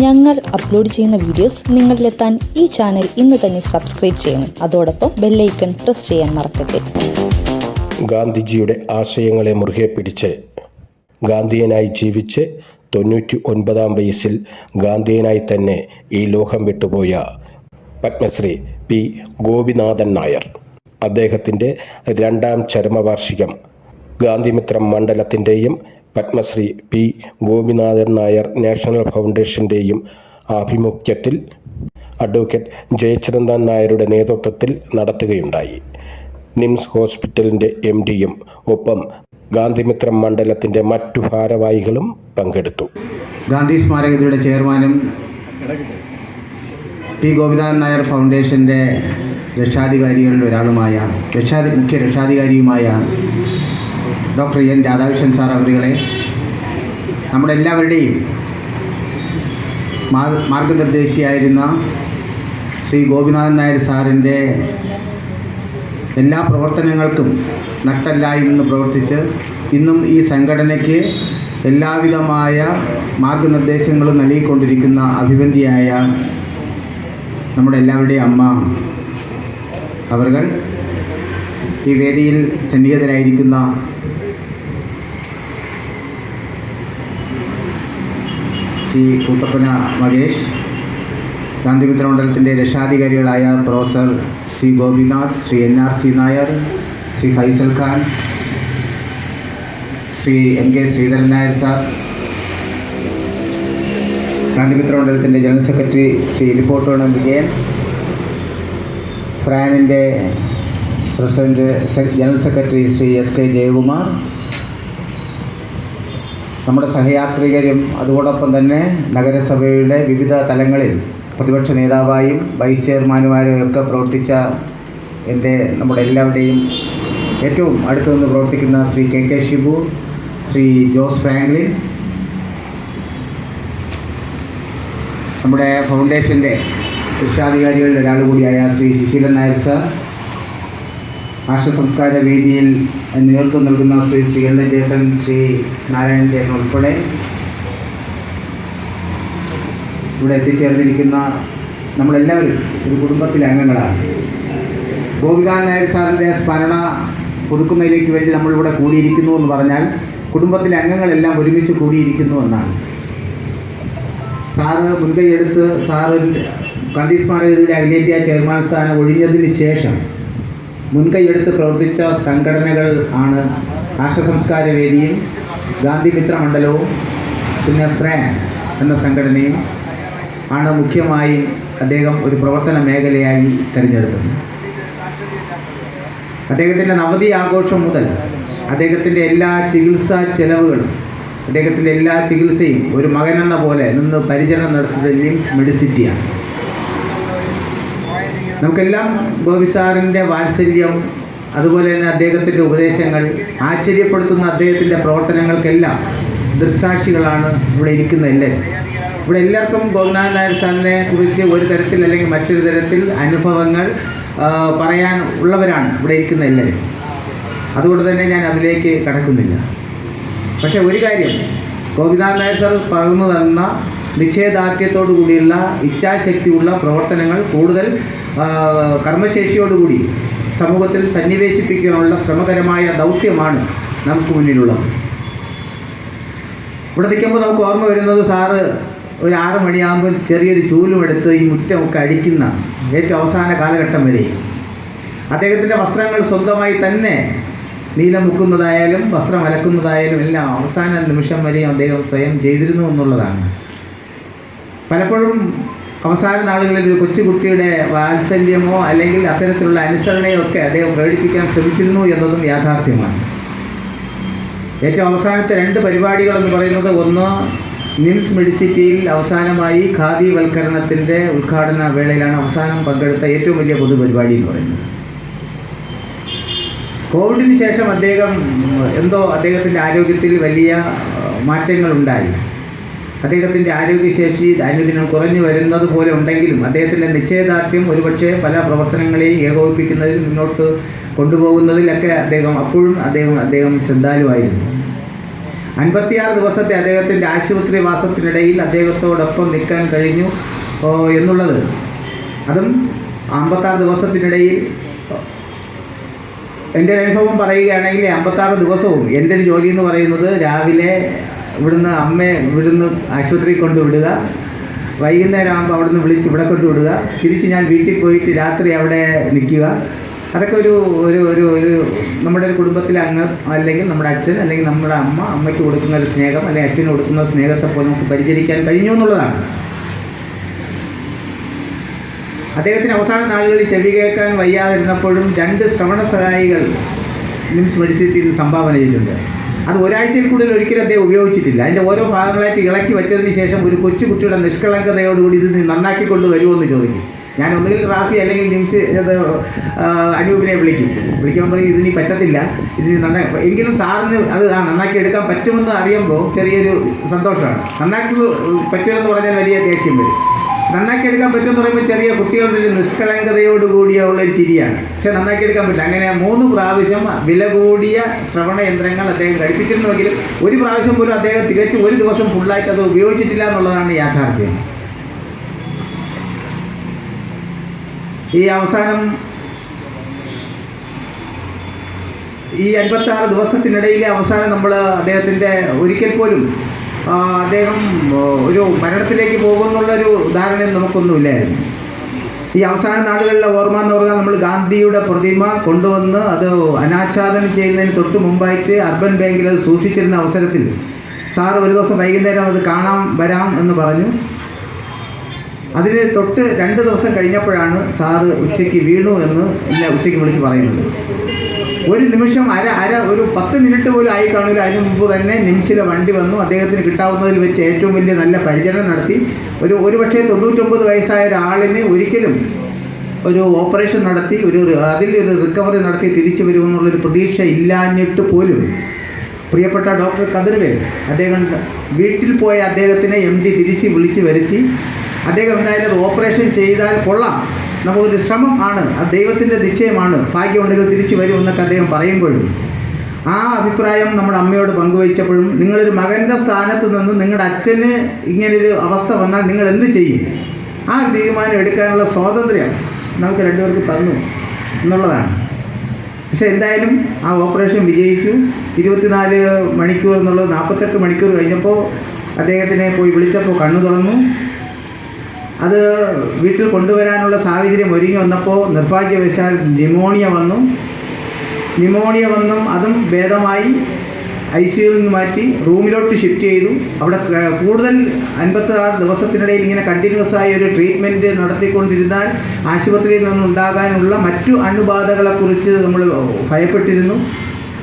ഞങ്ങൾ അപ്ലോഡ് ചെയ്യുന്ന വീഡിയോസ് നിങ്ങളിലെത്താൻ ഈ ചാനൽ ഇന്ന് തന്നെ സബ്സ്ക്രൈബ് ചെയ്യണം. അതോടൊപ്പം ബെല്ലൈക്കൺ പ്രസ് ചെയ്യാൻ മറക്കരുത്. ഗാന്ധിജിയുടെ ആശയങ്ങളെ മുറുകെ പിടിച്ച് ഗാന്ധിയനായി ജീവിച്ച് 99-ാം വയസ്സിൽ ഗാന്ധിയനായി തന്നെ ഈ ലോകം വിട്ടുപോയ പത്മശ്രീ പി ഗോപിനാഥൻ നായർ. അദ്ദേഹത്തിൻ്റെ 2ാം ചരമവാർഷികം ഗാന്ധിമിത്രം മണ്ഡലത്തിൻ്റെയും പത്മശ്രീ പി ഗോപിനാഥൻ നായർ നാഷണൽ ഫൗണ്ടേഷൻ്റെയും ആഭിമുഖ്യത്തിൽ അഡ്വക്കേറ്റ് ജയചന്ദ്രൻ നായരുടെ നേതൃത്വത്തിൽ നടത്തുകയുണ്ടായി. നിംസ് ഹോസ്പിറ്റലിൻ്റെ MDയും ഒപ്പം ഗാന്ധിമിത്രം മണ്ഡലത്തിൻ്റെ മറ്റു ഭാരവാഹികളും പങ്കെടുത്തു. ഗാന്ധി സ്മാരകത്തിയുടെ ചെയർമാനും പി ഗോപിനാഥൻ നായർ ഫൗണ്ടേഷൻ്റെ രക്ഷാധികാരികളിൽ ഒരാളുമായ മുഖ്യ രക്ഷാധികാരിയുമായ ഡോക്ടർ എൻ രാധാകൃഷ്ണൻ സാർ അവരുകളെ, നമ്മുടെ എല്ലാവരുടെയും മാർഗനിർദ്ദേശിയായിരുന്ന ശ്രീ ഗോപിനാഥൻ നായർ സാറിൻ്റെ എല്ലാ പ്രവർത്തനങ്ങൾക്കും നട്ടല്ലായി നിന്ന് പ്രവർത്തിച്ച് ഇന്നും ഈ സംഘടനയ്ക്ക് എല്ലാവിധമായ മാർഗനിർദ്ദേശങ്ങളും നൽകിക്കൊണ്ടിരിക്കുന്ന അഭിവന്ധിയായ നമ്മുടെ എല്ലാവരുടെയും അമ്മ അവർകൾ, ഈ വേദിയിൽ സന്നിഹിതരായിരിക്കുന്ന ശ്രീ കൂട്ടപ്പന മകേഷ്, ഗാന്ധിമിത്ര മണ്ഡലത്തിൻ്റെ രക്ഷാധികാരികളായ professor Shri Gopinath, Shri NRC Nair, Shri Faisal Khan, Shri MK Sreedharan Nair sir, Gandhimitra മണ്ഡലത്തിൻ്റെ ജനറൽ സെക്രട്ടറി ശ്രീ ഇരിപ്പോട്ടോണം വിജയൻ, ഫ്രാനിൻ്റെ president general secretary Shri SK Jayakumar, നമ്മുടെ സഹയാത്രികരും അതോടൊപ്പം തന്നെ നഗരസഭയുടെ വിവിധ തലങ്ങളിൽ പ്രതിപക്ഷ നേതാവായും വൈസ് ചെയർമാനുമായും ഒക്കെ പ്രവർത്തിച്ച നമ്മുടെ എല്ലാവരുടെയും ഏറ്റവും അടുത്തു നിന്ന് പ്രവർത്തിക്കുന്ന ശ്രീ KK ഷിബു, ശ്രീ ജോസ് ഫ്രാങ്ക്ലിൻ, നമ്മുടെ ഫൗണ്ടേഷൻ്റെ രക്ഷാധികാരികളിൽ ഒരാൾ കൂടിയായ ശ്രീ സുശീലൻ നായർ സാർ, രാഷ്ട്രസംസ്കാര വേദിയിൽ നേതൃത്വം നൽകുന്ന ശ്രീ ശ്രീകണ്ഠൻ ചേട്ടൻ, ശ്രീ നാരായണൻ ചേട്ടൻ ഉൾപ്പെടെ ഇവിടെ എത്തിച്ചേർന്നിരിക്കുന്ന നമ്മളെല്ലാവരും ഒരു കുടുംബത്തിലെ അംഗങ്ങളാണ്. ഗോപിനാഥൻ നായർ സാറിൻ്റെ സ്മരണ പുതുക്കുന്നതിലേക്ക് വേണ്ടി നമ്മളിവിടെ കൂടിയിരിക്കുന്നു എന്ന് പറഞ്ഞാൽ കുടുംബത്തിലെ അംഗങ്ങളെല്ലാം ഒരുമിച്ച് കൂടിയിരിക്കുന്നു എന്നാണ്. സാറ് മുൻകൈയെടുത്ത് ഗാന്ധി സ്മാരകത്തിൻ്റെ അഖിലേന്ത്യാ ചെയർമാൻ സ്ഥാനം ഒഴിഞ്ഞതിന് ശേഷം മുൻകൈയെടുത്ത് പ്രവർത്തിച്ച സംഘടനകൾ ആണ് രാഷ്ട്രസംസ്കാര വേദിയും ഗാന്ധിമിത്ര മണ്ഡലവും പിന്നെ ഫ്രാൻ എന്ന സംഘടനയും ആണ് മുഖ്യമായും അദ്ദേഹം ഒരു പ്രവർത്തന മേഖലയായി തിരഞ്ഞെടുത്തത്. അദ്ദേഹത്തിൻ്റെ നവതി ആഘോഷം മുതൽ അദ്ദേഹത്തിൻ്റെ എല്ലാ ചികിത്സാ ചെലവുകളും അദ്ദേഹത്തിൻ്റെ എല്ലാ ചികിത്സയും ഒരു മകനെന്ന പോലെ നിന്ന് പരിചരണം നടത്തുന്നത് നിംസ് മെഡിസിറ്റിയാണ്. നമുക്കെല്ലാം ഗോപി സാറിൻ്റെ വാത്സല്യം, അതുപോലെ തന്നെ അദ്ദേഹത്തിൻ്റെ ഉപദേശങ്ങൾ, ആശ്ചര്യപ്പെടുത്തുന്ന അദ്ദേഹത്തിൻ്റെ പ്രവർത്തനങ്ങൾക്കെല്ലാം ദൃക്സാക്ഷികളാണ് ഇവിടെ ഇരിക്കുന്ന എല്ലാവരും. ഇവിടെ എല്ലാവർക്കും ഗോപിനാഥൻ നായർ സാറിനെ കുറിച്ച് ഒരു തരത്തിൽ അല്ലെങ്കിൽ മറ്റൊരു തരത്തിൽ അനുഭവങ്ങൾ പറയാൻ ഉള്ളവരാണ് ഇവിടെ ഇരിക്കുന്ന എല്ലാവരും. അതുകൊണ്ട് തന്നെ ഞാൻ അതിലേക്ക് കടക്കുന്നില്ല. പക്ഷേ ഒരു കാര്യം, ഗോപിനാഥൻ നായർ സാർ പകർന്നു തന്ന നിശ്ചയദാർഢ്യത്തോടു കൂടിയുള്ള ഇച്ഛാശക്തിയുള്ള പ്രവർത്തനങ്ങൾ കൂടുതൽ കർമ്മശേഷിയോടുകൂടി സമൂഹത്തിൽ സന്നിവേശിപ്പിക്കാനുള്ള ശ്രമകരമായ ദൗത്യമാണ് നമുക്ക് മുന്നിലുള്ളത്. ഇവിടെ നിൽക്കുമ്പോൾ നമുക്ക് ഓർമ്മ വരുന്നത് സാറ് ഒരു 6 മണിയാകുമ്പോൾ ചെറിയൊരു ചൂലുമെടുത്ത് ഈ മുറ്റമൊക്കെ അടിക്കുന്ന ഏറ്റവും അവസാന കാലഘട്ടം വരെ അദ്ദേഹത്തിൻ്റെ വസ്ത്രങ്ങൾ സ്വന്തമായി തന്നെ നീലം മുക്കുന്നതായാലും വസ്ത്രം അലക്കുന്നതായാലും എല്ലാം അവസാന നിമിഷം വരെയും അദ്ദേഹം സ്വയം ചെയ്തിരുന്നു എന്നുള്ളതാണ്. പലപ്പോഴും അവസാന നാളുകളിൽ ഒരു കൊച്ചുകുട്ടിയുടെ വാത്സല്യമോ അല്ലെങ്കിൽ അത്തരത്തിലുള്ള അനുസരണയോ ഒക്കെ അദ്ദേഹം പ്രകടിപ്പിക്കാൻ ശ്രമിച്ചിരുന്നു എന്നതും യാഥാർത്ഥ്യമാണ്. ഏറ്റവും അവസാനത്തെ 2 പരിപാടികളെന്ന് പറയുന്നത്, ഒന്ന് നിംസ് മെഡിസിറ്റിയിൽ അവസാനമായി ഖാദി വൽക്കരണത്തിൻ്റെ ഉദ്ഘാടന വേളയിലാണ് അവസാനം പങ്കെടുത്ത ഏറ്റവും വലിയ പൊതുപരിപാടി എന്ന് പറയുന്നത്. കോവിഡിന് ശേഷം അദ്ദേഹത്തിൻ്റെ ആരോഗ്യത്തിൽ വലിയ മാറ്റങ്ങളുണ്ടായി. അദ്ദേഹത്തിൻ്റെ ആരോഗ്യശേഷി അനുദിനം കുറഞ്ഞു വരുന്നത് പോലെ ഉണ്ടെങ്കിലും അദ്ദേഹത്തിൻ്റെ നിശ്ചയദാർഢ്യം ഒരുപക്ഷെ പല പ്രവർത്തനങ്ങളെയും ഏകോപിപ്പിക്കുന്നതിൽ മുന്നോട്ട് കൊണ്ടുപോകുന്നതിലൊക്കെ അദ്ദേഹം ശ്രദ്ധാലുവായിരുന്നു. 56 ദിവസത്തെ അദ്ദേഹത്തിൻ്റെ ആശുപത്രി വാസത്തിനിടയിൽ അദ്ദേഹത്തോടൊപ്പം നിൽക്കാൻ കഴിഞ്ഞു എന്നുള്ളത്, അതും 56 ദിവസത്തിനിടയിൽ എൻ്റെ ഒരു അനുഭവം പറയുകയാണെങ്കിൽ 56 ദിവസവും എൻ്റെ ഒരു ജോലി എന്ന് പറയുന്നത് രാവിലെ ഇവിടുന്ന് ആശുപത്രിയിൽ കൊണ്ടുവിടുക, വൈകുന്നേരം ആകുമ്പോൾ അവിടുന്ന് വിളിച്ച് ഇവിടെ കൊണ്ടുവിടുക, തിരിച്ച് ഞാൻ വീട്ടിൽ പോയിട്ട് രാത്രി അവിടെ നിൽക്കുക. അതൊക്കെ ഒരു ഒരു ഒരു ഒരു നമ്മുടെ ഒരു കുടുംബത്തിലെ അംഗം, അല്ലെങ്കിൽ നമ്മുടെ അച്ഛൻ, അല്ലെങ്കിൽ നമ്മുടെ അമ്മയ്ക്ക് കൊടുക്കുന്ന ഒരു സ്നേഹം, അല്ലെങ്കിൽ അച്ഛന് കൊടുക്കുന്ന സ്നേഹത്തെ പോലെ നമുക്ക് പരിചരിക്കാൻ കഴിഞ്ഞു എന്നുള്ളതാണ്. അദ്ദേഹത്തിന് അവസാന നാളുകളിൽ ചെവി കേൾക്കാൻ വയ്യാതിരുന്നപ്പോഴും 2 ശ്രവണ സഹായികൾ നിംസ് മെഡിസിറ്റിയിൽ സംഭാവന ചെയ്തിട്ടുണ്ട്. അത് ഒരാഴ്ചയിൽ കൂടുതൽ ഒരിക്കലും അദ്ദേഹം ഉപയോഗിച്ചിട്ടില്ല. അതിൻ്റെ ഓരോ ഭാഗങ്ങളായിട്ട് ഇളക്കി വെച്ചതിന് ശേഷം ഒരു കൊച്ചുകുട്ടിയുടെ നിഷ്കളങ്കതയോടുകൂടി ഇത് നന്നാക്കി കൊണ്ടുവരുമോ എന്ന് ചോദിക്കും. ഞാൻ ഒന്നുകിൽ റാഫി അല്ലെങ്കിൽ നിംസ് അനൂപിനെ വിളിക്കുമ്പോൾ പറയും ഇതിനി പറ്റത്തില്ല, ഇതിന് നന്നായി, എങ്കിലും സാറിന് അത് നന്നാക്കി എടുക്കാൻ പറ്റുമെന്ന് അറിയുമ്പോൾ ചെറിയൊരു സന്തോഷമാണ്. നന്നാക്കി പറ്റുമെന്ന് പറഞ്ഞാൽ വലിയ ദേഷ്യം വരും. നന്നാക്കി എടുക്കാൻ പറ്റുമെന്ന് പറയുമ്പോൾ ചെറിയ കുട്ടികളുടെ ഒരു നിഷ്കളങ്കതയോടുകൂടിയുള്ള ഒരു ചിരിയാണ്. പക്ഷെ നന്നാക്കി എടുക്കാൻ പറ്റില്ല. അങ്ങനെ 3 പ്രാവശ്യം വില കൂടിയ ശ്രവണ യന്ത്രങ്ങൾ അദ്ദേഹം ഘടിപ്പിച്ചിരുന്നുവെങ്കിലും ഒരു പ്രാവശ്യം പോലും അദ്ദേഹം തികച്ചും ഒരു ദിവസം ഫുള്ളായിട്ട് അത് ഉപയോഗിച്ചിട്ടില്ല എന്നുള്ളതാണ് യാഥാർത്ഥ്യം. ഈ 56 ദിവസത്തിനിടയിലെ അവസാനം നമ്മൾ അദ്ദേഹത്തിൻ്റെ ഒരിക്കൽ പോലും അദ്ദേഹം ഒരു മരണത്തിലേക്ക് പോകുമെന്നുള്ളൊരു ധാരണ നമുക്കൊന്നുമില്ലായിരുന്നു. ഈ അവസാന നാളുകളിലെ ഓർമ്മ എന്ന് പറഞ്ഞാൽ നമ്മൾ ഗാന്ധിയുടെ പ്രതിമ കൊണ്ടുവന്ന് അത് അനാച്ഛാദനം ചെയ്യുന്നതിന് തൊട്ട് മുമ്പായിട്ട് അർബൻ ബാങ്കിൽ അത് സൂക്ഷിച്ചിരുന്ന അവസരത്തിൽ സാറ് ഒരു ദിവസം വൈകുന്നേരം അത് കാണാൻ വരാം എന്ന് പറഞ്ഞു. അതിന് തൊട്ട് 2 ദിവസം കഴിഞ്ഞപ്പോഴാണ് സാറ് ഉച്ചയ്ക്ക് വീണു എന്ന് എന്നെ ഉച്ചയ്ക്ക് വിളിച്ച് പറയുന്നത്. ഒരു നിമിഷം ഒരു 10 മിനിറ്റ് പോലും ആയി കാണില്ല. അതിന് മുമ്പ് തന്നെ നിംസിലെ വണ്ടി വന്നു. അദ്ദേഹത്തിന് കിട്ടാവുന്നതിൽ വെച്ച് ഏറ്റവും വലിയ നല്ല പരിചരണം നടത്തി. ഒരു പക്ഷേ 99 വയസ്സായ ഒരാളിന് ഒരിക്കലും ഒരു ഓപ്പറേഷൻ നടത്തി അതിലൊരു റിക്കവറി നടത്തി തിരിച്ചു വരുമെന്നുള്ളൊരു പ്രതീക്ഷ ഇല്ലാഞ്ഞിട്ട് പോലും പ്രിയപ്പെട്ട ഡോക്ടർ കതിർവേൽ അദ്ദേഹം വീട്ടിൽ പോയ അദ്ദേഹത്തിനെ MD തിരിച്ച് വിളിച്ച് വരുത്തി. അദ്ദേഹം എന്തായാലും ഓപ്പറേഷൻ ചെയ്താൽ കൊള്ളാം, നമുക്കൊരു ശ്രമം ആണ്, അത് ദൈവത്തിൻ്റെ നിശ്ചയമാണ്, ഭാഗ്യമുണ്ടെങ്കിൽ തിരിച്ചു വരുമെന്നൊക്കെ അദ്ദേഹം പറയുമ്പോഴും ആ അഭിപ്രായം നമ്മുടെ അമ്മയോട് പങ്കുവച്ചപ്പോഴും നിങ്ങളൊരു മകൻ്റെ സ്ഥാനത്ത് നിന്ന് നിങ്ങളുടെ അച്ഛന് ഇങ്ങനൊരു അവസ്ഥ വന്നാൽ നിങ്ങൾ എന്ത് ചെയ്യും, ആ തീരുമാനം എടുക്കാനുള്ള സ്വാതന്ത്ര്യം നമുക്ക് 2 പേർക്ക് തന്നു എന്നുള്ളതാണ്. പക്ഷേ എന്തായാലും ആ ഓപ്പറേഷൻ വിജയിച്ചു. 24 മണിക്കൂർ എന്നുള്ളത് 48 മണിക്കൂർ കഴിഞ്ഞപ്പോൾ അദ്ദേഹത്തിനെ പോയി വിളിച്ചപ്പോൾ കണ്ണു തുറന്നു. അത് വീട്ടിൽ കൊണ്ടുവരാനുള്ള സാഹചര്യം ഒരുങ്ങി വന്നപ്പോൾ നിർഭാഗ്യവശാൽ ന്യൂമോണിയ വന്നും അതും ഭേദമായി ICUവിൽ നിന്ന് മാറ്റി റൂമിലോട്ട് ഷിഫ്റ്റ് ചെയ്തു. അവിടെ കൂടുതൽ 56 ദിവസത്തിനിടയിൽ ഇങ്ങനെ കണ്ടിന്യൂസ് ആയി ഒരു ട്രീറ്റ്മെൻറ്റ് നടത്തിക്കൊണ്ടിരുന്നാൽ ആശുപത്രിയിൽ നിന്നുണ്ടാകാനുള്ള മറ്റു അണുബാധകളെക്കുറിച്ച് നമ്മൾ ഭയപ്പെട്ടിരുന്നു.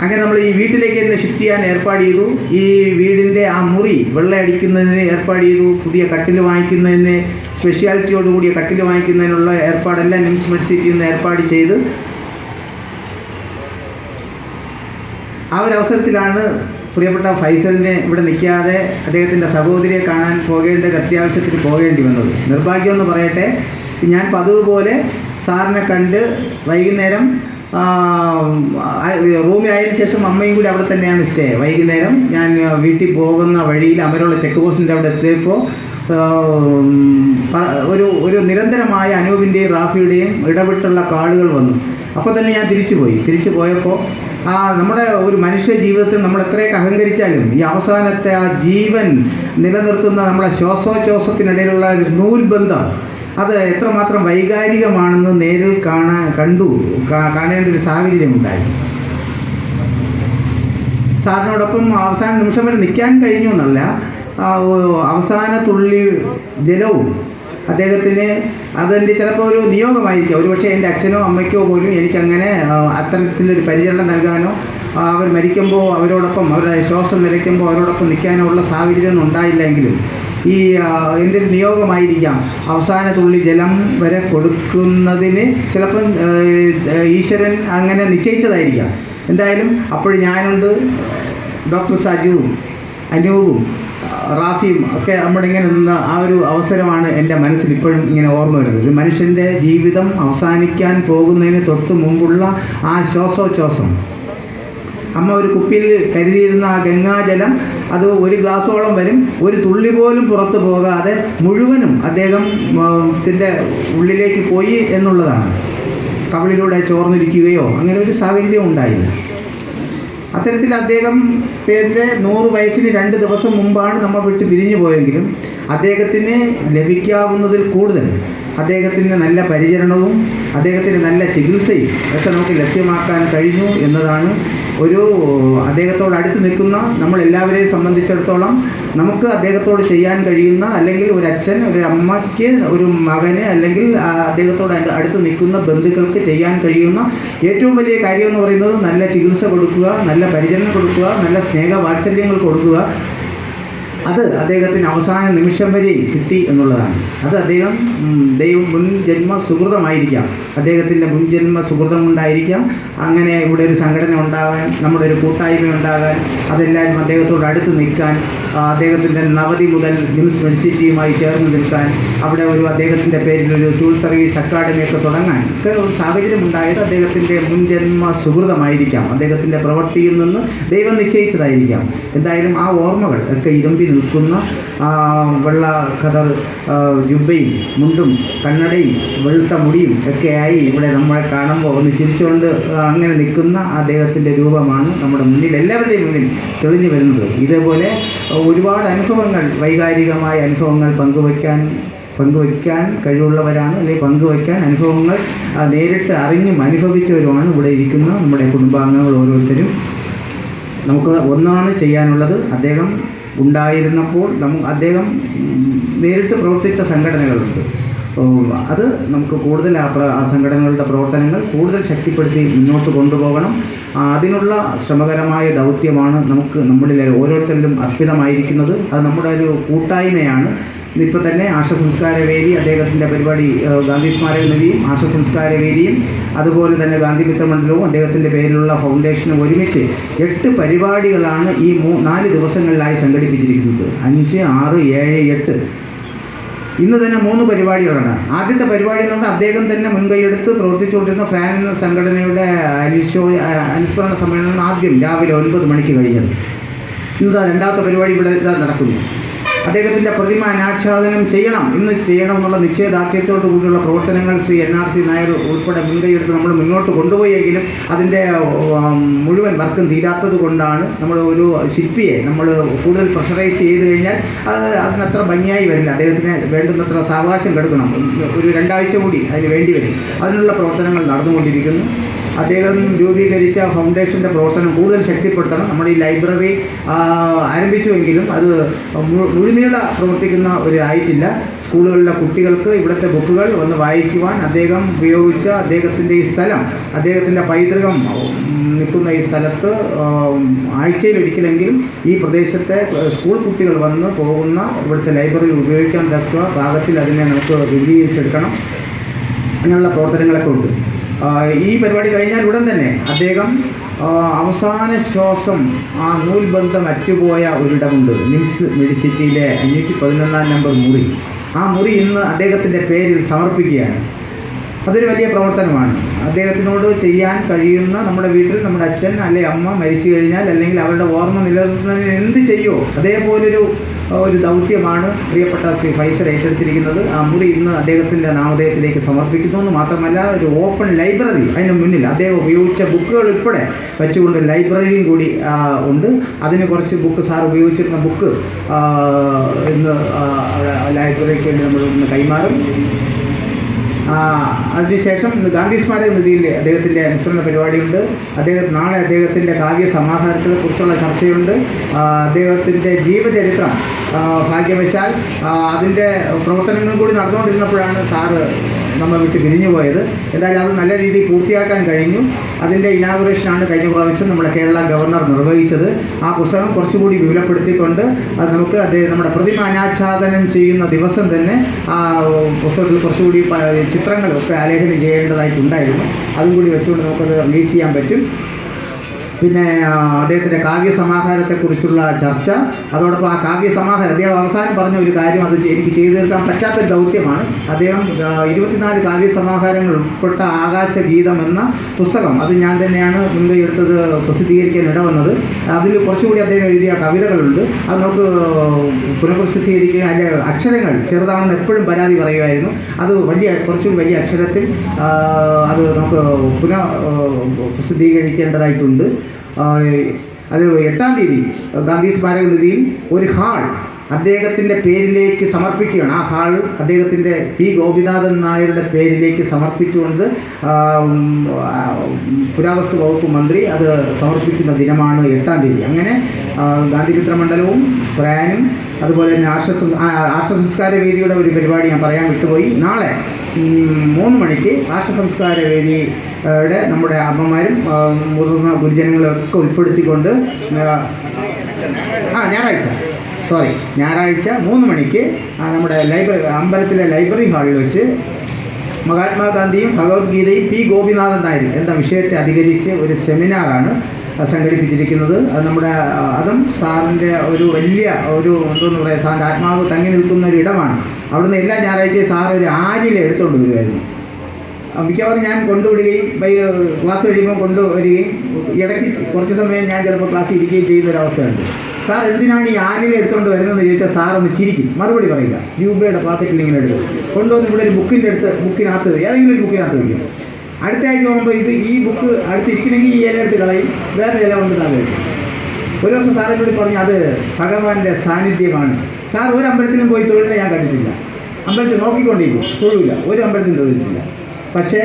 അങ്ങനെ നമ്മൾ ഈ വീട്ടിലേക്ക് തന്നെ ഷിഫ്റ്റ് ചെയ്യാൻ ഏർപ്പാട് ചെയ്തു. ഈ വീടിൻ്റെ ആ മുറി വെള്ളയടിക്കുന്നതിന് ഏർപ്പാട് ചെയ്തു. പുതിയ കട്ടിൽ വാങ്ങിക്കുന്നതിന്, സ്പെഷ്യാലിറ്റിയോടുകൂടിയ കട്ടിൽ വാങ്ങിക്കുന്നതിനുള്ള ഏർപ്പാടെല്ലാം നിംസ് മെഡിസിറ്റിയിൽ നിന്ന് ഏർപ്പാട് ചെയ്ത് ആ ഒരു അവസരത്തിലാണ് പ്രിയപ്പെട്ട ഫൈസലിനെ ഇവിടെ നിൽക്കാതെ അദ്ദേഹത്തിൻ്റെ സഹോദരിയെ കാണാൻ പോകേണ്ട ഒരു അത്യാവശ്യത്തിന് പോകേണ്ടി വന്നത്. നിർഭാഗ്യമെന്ന് പറയട്ടെ, ഞാൻ പതിവ് പോലെ സാറിനെ കണ്ട് വൈകുന്നേരം റൂമിലായതിനു ശേഷം അമ്മയും കൂടി അവിടെ തന്നെയാണ് സ്റ്റേ. വൈകുന്നേരം ഞാൻ വീട്ടിൽ പോകുന്ന വഴിയിൽ അമരുള്ള ചെക്ക് പോസ്റ്റിൻ്റെ അവിടെ എത്തിയപ്പോൾ ഒരു നിരന്തരമായ അനൂപിൻ്റെയും റാഫിയുടെയും ഇടപെട്ടുള്ള കാർഡുകൾ വന്നു. അപ്പോൾ തന്നെ ഞാൻ തിരിച്ചു പോയപ്പോൾ നമ്മുടെ ഒരു മനുഷ്യ ജീവിതത്തിൽ നമ്മൾ എത്രയൊക്കെ അഹങ്കരിച്ചാലും ഈ അവസാനത്തെ ആ ജീവൻ നിലനിർത്തുന്ന നമ്മുടെ ശ്വാസോച്ഛ്വാസത്തിനിടയിലുള്ള ഒരു നൂൽബന്ധം അത് എത്രമാത്രം വൈകാരികമാണെന്ന് നേരിൽ കാണേണ്ട ഒരു സാഹചര്യമുണ്ടായി. സാറിനോടൊപ്പം അവസാന നിമിഷം വരെ നിൽക്കാൻ കഴിഞ്ഞു എന്നല്ല, അവസാന തുള്ളി ജലവും അദ്ദേഹത്തിന് അതെൻ്റെ ചിലപ്പോൾ ഒരു നിയോഗമായിരിക്കും. ഒരുപക്ഷെ എൻ്റെ അച്ഛനോ അമ്മയ്ക്കോ പോലും എനിക്കങ്ങനെ അത്തരത്തിലൊരു പരിചരണം നൽകാനോ അവർ മരിക്കുമ്പോൾ അവരോടൊപ്പം അവരുടെ ശ്വാസം നിലയ്ക്കുമ്പോൾ അവരോടൊപ്പം നിൽക്കാനോ ഉള്ള സാഹചര്യം ഉണ്ടായില്ലെങ്കിലും ഈ എൻ്റെ ഒരു നിയോഗമായിരിക്കാം അവസാന തുള്ളി ജലം വരെ കൊടുക്കുന്നതിന് ചിലപ്പം ഈശ്വരൻ അങ്ങനെ നിശ്ചയിച്ചതായിരിക്കാം. എന്തായാലും അപ്പോൾ ഞാനുണ്ട്, ഡോക്ടർ സജുവും അനൂപും റാഫിയും ഒക്കെ നമ്മുടെ ഇങ്ങനെ നിന്ന ആ ഒരു അവസരമാണ് എൻ്റെ മനസ്സിൽ ഇപ്പോഴും ഇങ്ങനെ ഓർമ്മ വരുന്നത്. മനുഷ്യൻ്റെ ജീവിതം അവസാനിക്കാൻ പോകുന്നതിന് തൊട്ട് മുമ്പുള്ള ആ ശ്വാസോച്ഛ്വാസം അമ്മ ഒരു കുപ്പിയിൽ കരുതിയിരുന്ന ആ ഗംഗാജലം അത് ഒരു ഗ്ലാസോളം വരും, ഒരു തുള്ളി പോലും പുറത്തു പോകാതെ മുഴുവനും അദ്ദേഹം ത്തിൻ്റെ ഉള്ളിലേക്ക് പോയി എന്നുള്ളതാണ്. കവിളിലൂടെ ചോർന്നിരിക്കുകയോ അങ്ങനെ ഒരു സാഹചര്യം ഉണ്ടായില്ല. അത്തരത്തിൽ അദ്ദേഹത്തിൻ്റെ 100 വയസ്സിന് 2 ദിവസം മുമ്പാണ് നമ്മൾ വിട്ട് പിരിഞ്ഞു പോയെങ്കിലും അദ്ദേഹത്തിന് ലഭിക്കാവുന്നതിൽ കൂടുതൽ അദ്ദേഹത്തിന് നല്ല പരിചരണവും അദ്ദേഹത്തിന് നല്ല ചികിത്സയും ഒക്കെ നമുക്ക് ലഭ്യമാക്കാൻ കഴിഞ്ഞു എന്നതാണ് ഒരു അദ്ദേഹത്തോട് അടുത്ത് നിൽക്കുന്ന നമ്മളെല്ലാവരെയും സംബന്ധിച്ചിടത്തോളം നമുക്ക് അദ്ദേഹത്തോട് ചെയ്യാൻ കഴിയുന്ന, അല്ലെങ്കിൽ ഒരു അച്ഛൻ ഒരു അമ്മയ്ക്ക് ഒരു മകന് അല്ലെങ്കിൽ അദ്ദേഹത്തോട് അടുത്ത് നിൽക്കുന്ന ബന്ധുക്കൾക്ക് ചെയ്യാൻ കഴിയുന്ന ഏറ്റവും വലിയ കാര്യം എന്ന് പറയുന്നത് നല്ല ചികിത്സ കൊടുക്കുക, നല്ല പരിചരണം കൊടുക്കുക, നല്ല സ്നേഹവാത്സല്യങ്ങൾ കൊടുക്കുക. അത് അദ്ദേഹത്തിന് അവസാന നിമിഷം വരെ കിട്ടി എന്നുള്ളതാണ്. അത് അദ്ദേഹം ദൈവം മുൻജന്മ സുഹൃതമായിരിക്കാം, അദ്ദേഹത്തിൻ്റെ മുൻജന്മ സുഹൃതം കൊണ്ടായിരിക്കാം അങ്ങനെ ഇവിടെ ഒരു സംഘടന ഉണ്ടാകാൻ, നമ്മുടെ ഒരു കൂട്ടായ്മ ഉണ്ടാകാൻ, അതെല്ലാവരും അദ്ദേഹത്തോട് അടുത്ത് നിൽക്കാൻ, അദ്ദേഹത്തിൻ്റെ നവതി മുതൽ നിംസ് മെഡിസിറ്റിയുമായി ചേർന്ന് നിൽക്കാൻ, അവിടെ ഒരു അദ്ദേഹത്തിൻ്റെ പേരിൽ ഒരു സിവിൽ സർവീസ് അക്കാഡമിയൊക്കെ തുടങ്ങാൻ ഒക്കെ ഒരു സാഹചര്യം ഉണ്ടായത് അദ്ദേഹത്തിൻ്റെ മുൻജന്മ സുഹൃതമായിരിക്കാം, അദ്ദേഹത്തിൻ്റെ പ്രവൃത്തിയിൽ നിന്ന് ദൈവം നിശ്ചയിച്ചതായിരിക്കാം. എന്തായാലും ആ ഓർമ്മകൾ ഒക്കെ ഇരുമ്പി നിൽക്കുന്ന വെള്ള ഖദർ ജുബയും മുണ്ടും കണ്ണടയും വെളുത്ത മുടിയും ഒക്കെയായി ഇവിടെ നമ്മളെ കാണുമ്പോൾ ഒന്ന് ചിരിച്ചുകൊണ്ട് അങ്ങനെ നിൽക്കുന്ന അദ്ദേഹത്തിൻ്റെ രൂപമാണ് നമ്മുടെ മുന്നിൽ, എല്ലാവരുടെയും മുന്നിൽ തെളിഞ്ഞു വരുന്നത്. ഇതേപോലെ ഒരുപാട് അനുഭവങ്ങൾ, വൈകാരികമായ അനുഭവങ്ങൾ പങ്കുവയ്ക്കാൻ കഴിവുള്ളവരാണ്, അല്ലെങ്കിൽ പങ്കുവയ്ക്കാൻ അനുഭവങ്ങൾ നേരിട്ട് അറിഞ്ഞും അനുഭവിച്ചവരുമാണ് ഇവിടെ ഇരിക്കുന്ന നമ്മുടെ കുടുംബാംഗങ്ങൾ ഓരോരുത്തരും. നമുക്ക് ഒന്നാണ് ചെയ്യാനുള്ളത്. അദ്ദേഹം ഉണ്ടായിരുന്നപ്പോൾ അദ്ദേഹം നേരിട്ട് പ്രവർത്തിച്ച സംഘടനകളുണ്ട്. അത് നമുക്ക് കൂടുതൽ ആ സംഘടനകളുടെ പ്രവർത്തനങ്ങൾ കൂടുതൽ ശക്തിപ്പെടുത്തി മുന്നോട്ട് കൊണ്ടുപോകണം. അതിനുള്ള ശ്രമകരമായ ദൗത്യമാണ് നമ്മളിൽ ഓരോരുത്തരിലും അർപ്പിതമായിരിക്കുന്നത്. അത് നമ്മുടെ ഒരു കൂട്ടായ്മയാണ്. ഇപ്പോൾ തന്നെ ആർഷസംസ്കാര വേദി അദ്ദേഹത്തിൻ്റെ പരിപാടി, ഗാന്ധി സ്മാരക നിധിയും ആർഷസംസ്കാര വേദിയും അതുപോലെ തന്നെ ഗാന്ധി മിത്രമണ്ഡലവും അദ്ദേഹത്തിൻ്റെ പേരിലുള്ള ഫൗണ്ടേഷനും ഒരുമിച്ച് 8 പരിപാടികളാണ് ഈ 4 ദിവസങ്ങളിലായി സംഘടിപ്പിച്ചിരിക്കുന്നത്. 5, 6, 7, 8. ഇന്ന് തന്നെ 3 പരിപാടികളാണ്. ആദ്യത്തെ പരിപാടി എന്ന് പറഞ്ഞാൽ അദ്ദേഹം തന്നെ മുൻകൈയെടുത്ത് പ്രവർത്തിച്ചുകൊണ്ടിരുന്ന ഫാൻ എന്ന സംഘടനയുടെ അനുസ്മരണ സമ്മേളനം ആദ്യം രാവിലെ 9 മണിക്ക് കഴിഞ്ഞത്. ഇന്ന് രണ്ടാമത്തെ പരിപാടി ഇവിടെ നടക്കുന്നു. അദ്ദേഹത്തിൻ്റെ പ്രതിമ അനാച്ഛാദനം ഇന്ന് ചെയ്യണം എന്നുള്ള നിശ്ചയദാർഢ്യത്തോടു കൂടിയുള്ള പ്രവർത്തനങ്ങൾ ശ്രീ NRC നായർ ഉൾപ്പെടെ മുൻകൈയെടുത്ത് നമ്മൾ മുന്നോട്ട് കൊണ്ടുപോയെങ്കിലും അതിൻ്റെ മുഴുവൻ വർക്കും തീരാത്തത് കൊണ്ടാണ് നമ്മൾ ഒരു ശില്പിയെ നമ്മൾ കൂടുതൽ പ്രഷറൈസ് ചെയ്ത് കഴിഞ്ഞാൽ അതിനത്ര ഭംഗിയായി വരില്ല. അദ്ദേഹത്തിന് വേണ്ടുന്നത്ര സാവകാശം കൊടുക്കണം. ഒരു 2 ആഴ്ച കൂടി അതിന് വേണ്ടി വരും. അതിനുള്ള പ്രവർത്തനങ്ങൾ നടന്നുകൊണ്ടിരിക്കുന്നു. അദ്ദേഹം രൂപീകരിച്ച ഫൗണ്ടേഷൻ്റെ പ്രവർത്തനം കൂടുതൽ ശക്തിപ്പെടുത്തണം. നമ്മുടെ ഈ ലൈബ്രറി ആരംഭിച്ചുവെങ്കിലും അത് മുഴുനീള പ്രവർത്തിക്കുന്ന ആയിട്ടില്ല. സ്കൂളുകളിലെ കുട്ടികൾക്ക് ഇവിടുത്തെ ബുക്കുകൾ ഒന്ന് വായിക്കുവാൻ അദ്ദേഹം ഉപയോഗിച്ച അദ്ദേഹത്തിൻ്റെ ഈ സ്ഥലം, അദ്ദേഹത്തിൻ്റെ പൈതൃകം നിൽക്കുന്ന ഈ സ്ഥലത്ത് ആഴ്ചയിലൊരിക്കലെങ്കിലും ഈ പ്രദേശത്തെ സ്കൂൾ കുട്ടികൾ വന്ന് പോകുന്ന ഇവിടുത്തെ ലൈബ്രറി ഉപയോഗിക്കാൻ തക്ക പാകത്തിൽ അതിനെ നമുക്ക് വിപുലീകരിച്ചെടുക്കണം. അങ്ങനെയുള്ള പ്രവർത്തനങ്ങളൊക്കെ ഉണ്ട്. ഈ പരിപാടി കഴിഞ്ഞാൽ ഉടൻ തന്നെ അദ്ദേഹം അവസാന ശ്വാസം ആ നൂൽബന്ധം അറ്റുപോയ ഒരിടമുണ്ട്. നിംസ് മെഡിസിറ്റിയിലെ 511 നമ്പർ മുറി. ആ മുറി ഇന്ന് അദ്ദേഹത്തിൻ്റെ പേരിൽ സമർപ്പിക്കുകയാണ്. അതൊരു വലിയ പ്രവർത്തനമാണ്. അദ്ദേഹത്തിനോട് ചെയ്യാൻ കഴിയുന്ന, നമ്മുടെ വീട്ടിൽ നമ്മുടെ അച്ഛൻ അല്ലെങ്കിൽ അമ്മ മരിച്ചു കഴിഞ്ഞാൽ അല്ലെങ്കിൽ അവരുടെ ഓർമ്മ നിലനിർത്തുന്നതിന് എന്ത് ചെയ്യുമോ അതേപോലൊരു ദൗത്യമാണ് പ്രിയപ്പെട്ട ശ്രീ ഫൈസൽ ഏറ്റെടുത്തിരിക്കുന്നത്. ആ മുറി ഇന്ന് അദ്ദേഹത്തിൻ്റെ നാമധേയത്തിലേക്ക് സമർപ്പിക്കുന്നു എന്ന് മാത്രമല്ല ഒരു ഓപ്പൺ ലൈബ്രറി അതിന് മുന്നിൽ അദ്ദേഹം ഉപയോഗിച്ച ബുക്കുകൾ ഉൾപ്പെടെ വെച്ചുകൊണ്ട് ലൈബ്രറിയും കൂടി ഉണ്ട്. അതിന് കുറച്ച് ബുക്ക് സാർ ഉപയോഗിച്ചിരുന്ന ബുക്ക് ഇന്ന് ലൈബ്രറിക്ക് വേണ്ടി നമ്മൾ ഇന്ന് കൈമാറും. അതിനുശേഷം ഇന്ന് ഗാന്ധി സ്മാരക നിധിയിൽ അദ്ദേഹത്തിൻ്റെ അനുസ്മരണ പരിപാടിയുണ്ട്. നാളെ അദ്ദേഹത്തിൻ്റെ കാവ്യ സമാഹാരത്തെ കുറിച്ചുള്ള ചർച്ചയുണ്ട്. അദ്ദേഹത്തിൻ്റെ ജീവചരിത്രം ഭാഗ്യവശാൽ അതിൻ്റെ പ്രവർത്തനങ്ങൾ കൂടി നടന്നുകൊണ്ടിരുന്നപ്പോഴാണ് സാറ് നമ്മൾ വിട്ട് പിരിഞ്ഞു പോയത്. എന്തായാലും അത് നല്ല രീതിയിൽ പൂർത്തിയാക്കാൻ കഴിഞ്ഞു. അതിൻ്റെ ഇനാഗുറേഷനാണ് കഴിഞ്ഞ പ്രാവശ്യം നമ്മുടെ കേരള ഗവർണർ നിർവഹിച്ചത്. ആ പുസ്തകം കുറച്ചുകൂടി വിപുലപ്പെടുത്തിക്കൊണ്ട് അത് നമുക്ക് നമ്മുടെ പ്രതിമ അനാച്ഛാദനം ചെയ്യുന്ന ദിവസം തന്നെ ആ പുസ്തകത്തിൽ കുറച്ചുകൂടി ചിത്രങ്ങളൊക്കെ ആലേഖനം ചെയ്യേണ്ടതായിട്ടുണ്ടായിരുന്നു. അതും കൂടി വെച്ചുകൊണ്ട് നമുക്കത് റിലീസ് ചെയ്യാൻ പറ്റും. പിന്നെ അദ്ദേഹത്തിൻ്റെ കാവ്യസമാഹാരത്തെക്കുറിച്ചുള്ള ചർച്ച, അതോടൊപ്പം ആ കാവ്യസമാഹാരം അദ്ദേഹം അവസാനം പറഞ്ഞ ഒരു കാര്യം, അത് എനിക്ക് ചെയ്തു തീർക്കാൻ പറ്റാത്തൊരു ദൗത്യമാണ്. അദ്ദേഹം 24 കാവ്യസമാഹാരങ്ങൾ ഉൾപ്പെട്ട ആകാശഗീതം എന്ന പുസ്തകം, അത് ഞാൻ തന്നെയാണ് മുൻകൈ എടുത്തത് പ്രസിദ്ധീകരിക്കാൻ ഇടവന്നത്. അതിൽ കുറച്ചുകൂടി അദ്ദേഹം എഴുതിയ കവിതകളുണ്ട്. അത് നമുക്ക് പുനഃപ്രസിദ്ധീകരിക്കാൻ അതിൻ്റെ അക്ഷരങ്ങൾ ചെറുതാണെന്ന് എപ്പോഴും പരാതി പറയുമായിരുന്നു. അത് കുറച്ചും വലിയ അക്ഷരത്തിൽ അത് നമുക്ക് പ്രസിദ്ധീകരിക്കേണ്ടതായിട്ടുണ്ട്. അത് 8-ാം തീയതി ഗാന്ധി സ്മാരക നിധിയിൽ ഒരു ഹാൾ അദ്ദേഹത്തിൻ്റെ പേരിലേക്ക് സമർപ്പിക്കുകയാണ്. ആ ഹാൾ അദ്ദേഹത്തിൻ്റെ പി ഗോപിനാഥൻ നായരുടെ പേരിലേക്ക് സമർപ്പിച്ചുകൊണ്ട് പുരാവസ്തു വകുപ്പ് മന്ത്രി അത് സമർപ്പിക്കുന്ന ദിനമാണ് 8-ാം തീയതി. അങ്ങനെ ഗാന്ധിമിത്ര മണ്ഡലവും പ്രാനും അതുപോലെ തന്നെ ആർഷ സംസ്കാര വേദിയുടെ ഒരു പരിപാടി ഞാൻ പറയാൻ വിട്ടുപോയി. നാളെ 3 മണിക്ക് ആർഷ സംസ്കാര വേദിയുടെ നമ്മുടെ അമ്മമാരും മുതിർന്ന ഗുരുജനങ്ങളൊക്കെ ഉൾപ്പെടുത്തിക്കൊണ്ട് ഞായറാഴ്ച 3 മണിക്ക് നമ്മുടെ അമ്പലത്തിലെ ലൈബ്രറി ഹാളിൽ വെച്ച് മഹാത്മാഗാന്ധിയും ഭഗവത്ഗീതയും പി ഗോപിനാഥൻ നായരും എന്ന വിഷയത്തെ അധികരിച്ച് ഒരു സെമിനാറാണ് സംഘടിപ്പിച്ചിരിക്കുന്നത്. അത് അതും സാറിൻ്റെ ഒരു വലിയ എന്തോന്ന് പറയുക, സാറിൻ്റെ ആത്മാവ് തങ്ങി നിൽക്കുന്ന ഒരു ഇടമാണ്. അവിടുന്ന് എല്ലാ ഞായറാഴ്ചയും സാർ ഒരു ആലില എടുത്തുകൊണ്ട് വരുമായിരുന്നു. മിക്കവാറും ഞാൻ കൊണ്ടുവിടുകയും ക്ലാസ് കഴിയുമ്പോൾ കൊണ്ടുവരികയും ഇടയ്ക്ക് കുറച്ച് സമയം ഞാൻ ചിലപ്പോൾ ക്ലാസ്സിൽ ഇരിക്കുകയും ചെയ്യുന്നൊരവസ്ഥയുണ്ട്. സാർ എന്തിനാണ് ഈ ആലില എടുത്തുകൊണ്ട് വരുന്നതെന്ന് ചോദിച്ചാൽ സാർ ഒന്ന് ചിരിക്കും, മറുപടി പറയില്ല. രൂപയുടെ പാക്കറ്റിൽ ഇങ്ങനെ എടുക്കും, കൊണ്ടുവന്ന് ഇവിടെ ഒരു ബുക്കിനകത്ത് ഏതെങ്കിലും ഒരു ബുക്കിനകത്ത് വയ്ക്കും. അടുത്ത ആഴ്ച പോകുമ്പോൾ ഈ ബുക്ക് അടുത്തിരിക്കണമെങ്കിൽ ഈ ഇല എടുത്ത് കളയും, വേറെ ഇല കൊണ്ട് താഴെ വയ്ക്കും. ഒരു ദിവസം സാറിനോട് പറഞ്ഞു അത് ഭഗവാന്റെ സാന്നിധ്യമാണ്. സാർ ഒരു അമ്പലത്തിലും പോയി തൊഴുന്നത് ഞാൻ കണ്ടിട്ടില്ല. അമ്പലത്തിൽ നോക്കിക്കൊണ്ടിരിക്കും, തൊഴിലില്ല, ഒരു അമ്പലത്തിലും തൊഴിലില്ല. പക്ഷേ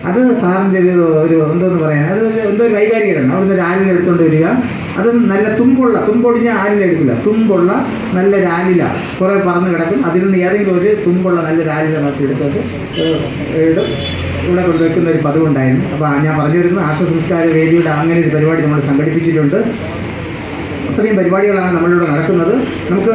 അത് സാറിൻ്റെ ഒരു എന്തോന്ന് പറയാൻ, അത് എന്തോ ഒരു വൈകാരികതയാണ്. അവിടുന്ന് ഒരു ആലില എടുത്തുകൊണ്ട് വരിക, അതും നല്ല തുമ്പൊടിഞ്ഞ ആലില എടുക്കില്ല, തുമ്പുള്ള നല്ലൊരു ആലില കുറേ പറന്ന് കിടക്കും. അതിൽ നിന്ന് ഏതെങ്കിലും ഒരു തുമ്പുള്ള നല്ലൊരു ആലില നോക്കി എടുത്തിട്ട് ഇവിടെ കൊണ്ടുവയ്ക്കുന്ന ഒരു പതിവുണ്ടായിരുന്നു. അപ്പോൾ ഞാൻ പറഞ്ഞു വരുന്നത് ആർഷ സംസ്കാര വേദിയുടെ അങ്ങനെ ഒരു പരിപാടി നമ്മൾ സംഘടിപ്പിച്ചിട്ടുണ്ട്. അത്രയും പരിപാടികളാണ് നമ്മളിവിടെ നടക്കുന്നത്. നമുക്ക്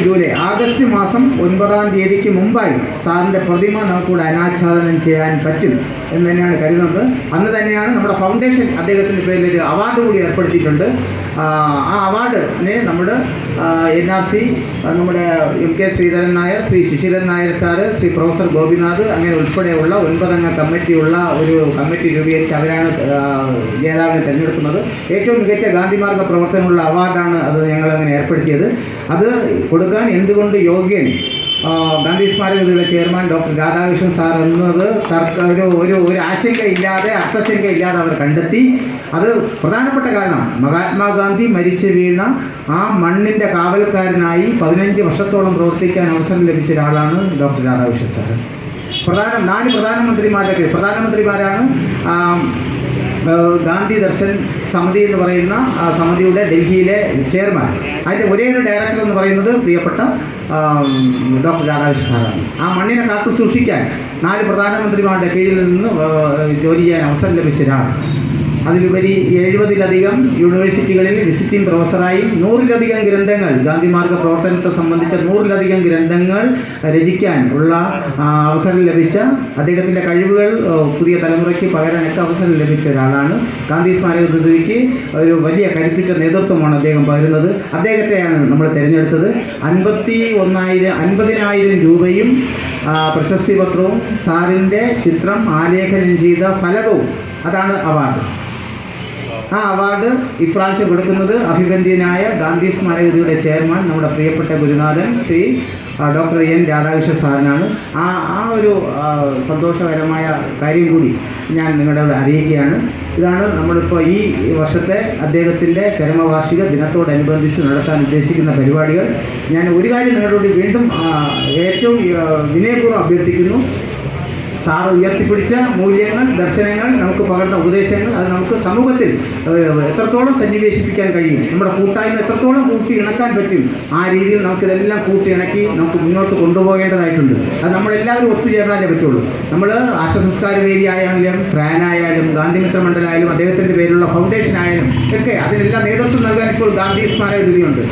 ജൂലൈ ആഗസ്റ്റ് മാസം 9-ാം തീയതിക്ക് മുമ്പായി സാറിൻ്റെ പ്രതിമ നമുക്കിവിടെ അനാച്ഛാദനം ചെയ്യാൻ പറ്റും എന്ന് തന്നെയാണ് കരുതുന്നത്. അന്ന് തന്നെയാണ് നമ്മുടെ ഫൗണ്ടേഷൻ അദ്ദേഹത്തിൻ്റെ പേരിൽ ഒരു അവാർഡ് കൂടി ഏർപ്പെടുത്തിയിട്ടുണ്ട്. ആ അവാർഡിനെ നമ്മുടെ NRC, നമ്മുടെ MK Sreedharan Nair, Shri Suseelan Nair sir, Shri professor Gopinath അങ്ങനെ ഉൾപ്പെടെയുള്ള 9 അംഗ കമ്മിറ്റിയുള്ള ഒരു കമ്മിറ്റി രൂപീകരിച്ച് അവരാണ് ജേതാവിനെ തിരഞ്ഞെടുക്കുന്നത്. ഏറ്റവും മികച്ച ഗാന്ധിമാർഗ പ്രവർത്തനമുള്ള അവാർഡാണ് അത് ഞങ്ങളങ്ങനെ ഏർപ്പെടുത്തിയത്. അത് കൊടുക്കാൻ എന്തുകൊണ്ട് യോഗ്യൻ ഗാന്ധി സ്മാരക നിധിയുടെ ചെയർമാൻ ഡോക്ടർ രാധാകൃഷ്ണൻ സാർ എന്നത് ഒരു ആശങ്കയില്ലാതെ അർത്ഥശങ്കയില്ലാതെ അവർ കണ്ടെത്തി. അത് പ്രധാനപ്പെട്ട കാരണം മഹാത്മാഗാന്ധി മരിച്ചു വീണ ആ മണ്ണിൻ്റെ കാവൽക്കാരനായി 15 വർഷത്തോളം പ്രവർത്തിക്കാൻ അവസരം ലഭിച്ച ഒരാളാണ് ഡോക്ടർ രാധാകൃഷ്ണൻ സാർ. 4 പ്രധാനമന്ത്രിമാരാണ് ഗാന്ധി ദർശൻ സമിതി എന്ന് പറയുന്ന സമിതിയുടെ ഡൽഹിയിലെ ചെയർമാൻ. അതിൻ്റെ ഒരേ ഒരു ഡയറക്ടർ എന്ന് പറയുന്നത് പ്രിയപ്പെട്ട ഡോക്ടർ രാധാകൃഷ്ണൻ സാറാണ്. ആ മണ്ണിനെ കാത്തു സൂക്ഷിക്കാൻ 4 പ്രധാനമന്ത്രിമാരുടെ കീഴിൽ നിന്ന് ജോലി ചെയ്യാൻ അവസരം ലഭിച്ച ഒരാൾ. അതിലുപരി 70-ലധികം യൂണിവേഴ്സിറ്റികളിൽ വിസിറ്റിംഗ് പ്രൊഫസറായും 100-ലധികം ഗ്രന്ഥങ്ങൾ ഗാന്ധിമാർഗ പ്രവർത്തനത്തെ സംബന്ധിച്ച 100-ലധികം ഗ്രന്ഥങ്ങൾ രചിക്കാൻ ഉള്ള അവസരം ലഭിച്ച അദ്ദേഹത്തിൻ്റെ കഴിവുകൾ പുതിയ തലമുറയ്ക്ക് പകരാനൊക്കെ അവസരം ലഭിച്ച ഒരാളാണ്. ഗാന്ധി സ്മാരക നിധിക്ക് ഒരു വലിയ കരുത്തുറ്റ നേതൃത്വമാണ് അദ്ദേഹം പകരുന്നത്. അദ്ദേഹത്തെയാണ് നമ്മൾ തിരഞ്ഞെടുത്തത്. 50,000 രൂപയും പ്രശസ്തി പത്രവും സാറിൻ്റെ ചിത്രം ആലേഖനം ചെയ്ത ഫലകവും, അതാണ് അവാർഡ്. ആ അവാർഡ് ഇപ്രാവശ്യം കൊടുക്കുന്നത് അഭിവന്ദ്യനായ ഗാന്ധി സ്മാരകതയുടെ ചെയർമാൻ നമ്മുടെ പ്രിയപ്പെട്ട ഗുരുനാഥൻ ശ്രീ ഡോക്ടർ N. രാധാകൃഷ്ണൻ സാറിനാണ്. ആ ഒരു സന്തോഷകരമായ കാര്യം കൂടി ഞാൻ നിങ്ങളോട് അറിയിക്കുകയാണ്. ഇതാണ് നമ്മളിപ്പോൾ ഈ വർഷത്തെ അദ്ദേഹത്തിൻ്റെ ചരമവാർഷിക ദിനത്തോടനുബന്ധിച്ച് നടത്താൻ ഉദ്ദേശിക്കുന്ന പരിപാടികൾ. ഞാൻ ഒരു കാര്യം നിങ്ങളോട് വീണ്ടും ഏറ്റവും വിനയപൂർവ്വം അഭ്യർത്ഥിക്കുന്നു. സാറ് ഉയർത്തിപ്പിടിച്ച മൂല്യങ്ങൾ, ദർശനങ്ങൾ, നമുക്ക് പകർന്ന ഉപദേശങ്ങൾ, അത് നമുക്ക് സമൂഹത്തിൽ എത്രത്തോളം സന്നിവേശിപ്പിക്കാൻ കഴിയും, നമ്മുടെ കൂട്ടായ്മ എത്രത്തോളം കൂട്ടി ഇണക്കാൻ പറ്റും, ആ രീതിയിൽ നമുക്കിതെല്ലാം കൂട്ടി ഇണക്കി നമുക്ക് മുന്നോട്ട് കൊണ്ടുപോകേണ്ടതായിട്ടുണ്ട്. അത് നമ്മളെല്ലാവരും ഒത്തുചേർന്നാലേ പറ്റുള്ളൂ. നമ്മൾ ആർഷ സംസ്കാര വേദി ആയാലും ഫ്രാനായാലും ഗാന്ധിമിത്ര മണ്ഡലമായാലും അദ്ദേഹത്തിൻ്റെ പേരിലുള്ള ഫൗണ്ടേഷൻ ആയാലും ഒക്കെ അതിനെല്ലാം നേതൃത്വം നൽകാൻ ഇപ്പോൾ ഗാന്ധി സ്മാരക നിധിയുണ്ട്.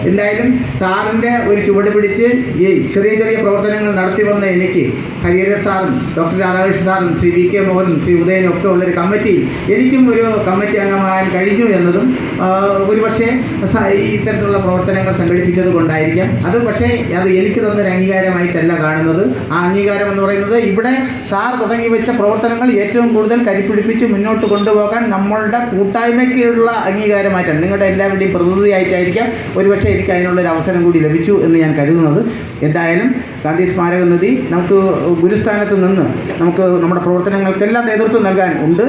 എന്തായാലും സാറിൻ്റെ ഒരു ചുവട് പിടിച്ച് ഈ ചെറിയ ചെറിയ പ്രവർത്തനങ്ങൾ നടത്തി വന്ന എനിക്ക് ഹരിഹരൻ സാറും ഡോക്ടർ രാധാകൃഷ്ണൻ സാറും ശ്രീ വി കെ മോഹനും ശ്രീ ഉദയനും ഒക്കെ ഉള്ളൊരു കമ്മിറ്റിയിൽ എനിക്കും ഒരു കമ്മിറ്റി അംഗമാകാൻ കഴിഞ്ഞു എന്നതും ഒരുപക്ഷെ ഇത്തരത്തിലുള്ള പ്രവർത്തനങ്ങൾ സംഘടിപ്പിച്ചത് കൊണ്ടായിരിക്കാം. അത് പക്ഷേ അത് എനിക്ക് തന്നൊരു അംഗീകാരമായിട്ടല്ല കാണുന്നത്. ആ അംഗീകാരം എന്ന് പറയുന്നത് ഇവിടെ സാർ തുടങ്ങി വെച്ച പ്രവർത്തനങ്ങൾ ഏറ്റവും കൂടുതൽ കരിപ്പിടിപ്പിച്ച് മുന്നോട്ട് കൊണ്ടുപോകാൻ നമ്മളുടെ കൂട്ടായ്മയ്ക്കുള്ള അംഗീകാരമായിട്ടാണ്, നിങ്ങളുടെ എല്ലാവരുടെയും പ്രതിനിധിയായിട്ടായിരിക്കാം ഒരുപക്ഷെ എനിക്ക് അതിനുള്ളൊരു അവസരം കൂടി ലഭിച്ചു എന്ന് ഞാൻ കരുതുന്നത്. എന്തായാലും ഗാന്ധി സ്മാരക നിധി നമുക്ക് ഗുരുസ്ഥാനത്ത് നിന്ന് നമുക്ക് നമ്മുടെ പ്രവർത്തനങ്ങൾക്കെല്ലാം നേതൃത്വം നൽകാൻ ഉണ്ട്.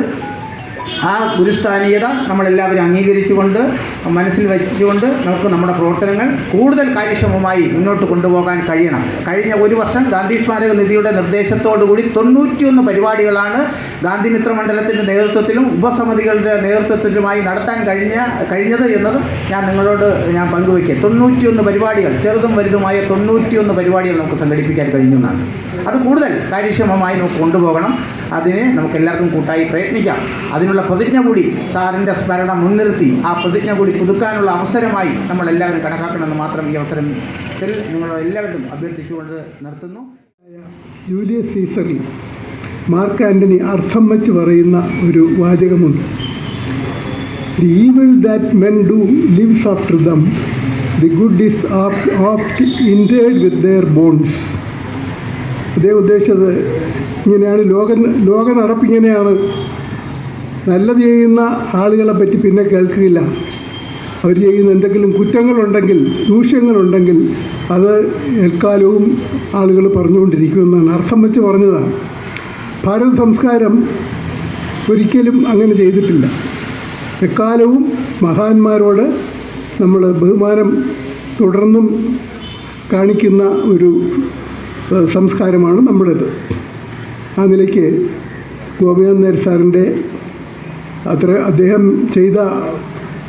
ആ ഗുരുസ്ഥാനീയത നമ്മളെല്ലാവരും അംഗീകരിച്ചുകൊണ്ട് മനസ്സിൽ വച്ചുകൊണ്ട് നമുക്ക് നമ്മുടെ പ്രവർത്തനങ്ങൾ കൂടുതൽ കാര്യക്ഷമമായി മുന്നോട്ട് കൊണ്ടുപോകാൻ കഴിയണം. കഴിഞ്ഞ ഒരു വർഷം ഗാന്ധി സ്മാരക നിധിയുടെ നിർദ്ദേശത്തോടുകൂടി 91 പരിപാടികളാണ് ഗാന്ധിമിത്ര മണ്ഡലത്തിൻ്റെ നേതൃത്വത്തിലും ഉപസമിതികളുടെ നേതൃത്വത്തിലുമായി നടത്താൻ കഴിഞ്ഞത് എന്നതും നിങ്ങളോട് ഞാൻ പങ്കുവയ്ക്കുക. 91 പരിപാടികൾ, ചെറുതും വലുതുമായ 91 പരിപാടികൾ നമുക്ക് സംഘടിപ്പിക്കാൻ കഴിഞ്ഞു എന്നാണ്. അത് കൂടുതൽ കാര്യക്ഷമമായി നമുക്ക് കൊണ്ടുപോകണം. അതിന് നമുക്ക് എല്ലാവർക്കും കൂട്ടായി പ്രയത്നിക്കാം. അതിനുള്ള പ്രതിജ്ഞ കൂടി സാറിൻ്റെ സ്മരണ മുൻനിർത്തി ആ പ്രതിജ്ഞ കൂടി പുതുക്കാനുള്ള അവസരമായി നമ്മളെല്ലാവരും കണക്കാക്കണമെന്ന് മാത്രം ഈ അവസരത്തിൽ നിങ്ങളെല്ലാവരും അഭ്യർത്ഥിച്ചുകൊണ്ട് നിർത്തുന്നു. ജൂലിയസ് സീസറിൽ മാർക്ക് ആൻ്റണി അർത്ഥം വച്ച് പറയുന്ന ഒരു വാചകമുണ്ട്. The evil that men do lives after them, the good is oft interred with their bones. അദ്ദേഹം ഉദ്ദേശിച്ചത് ഇങ്ങനെയാണ്, ലോക നടപ്പിങ്ങനെയാണ്. നല്ലത് ചെയ്യുന്ന ആളുകളെ പറ്റി പിന്നെ കേൾക്കുകയില്ല. അവർ ചെയ്യുന്ന എന്തെങ്കിലും കുറ്റങ്ങളുണ്ടെങ്കിൽ, ദൂഷ്യങ്ങളുണ്ടെങ്കിൽ അത് എക്കാലവും ആളുകൾ പറഞ്ഞുകൊണ്ടിരിക്കുമെന്നാണ് അർത്ഥം വെച്ച് പറഞ്ഞതാണ്. ഭാരത സംസ്കാരം ഒരിക്കലും അങ്ങനെ ചെയ്തിട്ടില്ല. എക്കാലവും മഹാന്മാരോട് നമ്മൾ ബഹുമാനം തുടർന്നും കാണിക്കുന്ന ഒരു സംസ്കാരമാണ് നമ്മുടേത്. ആ നിലയ്ക്ക് ഗോപിനാഥ് നായർ സാറിൻ്റെ അദ്ദേഹം ചെയ്ത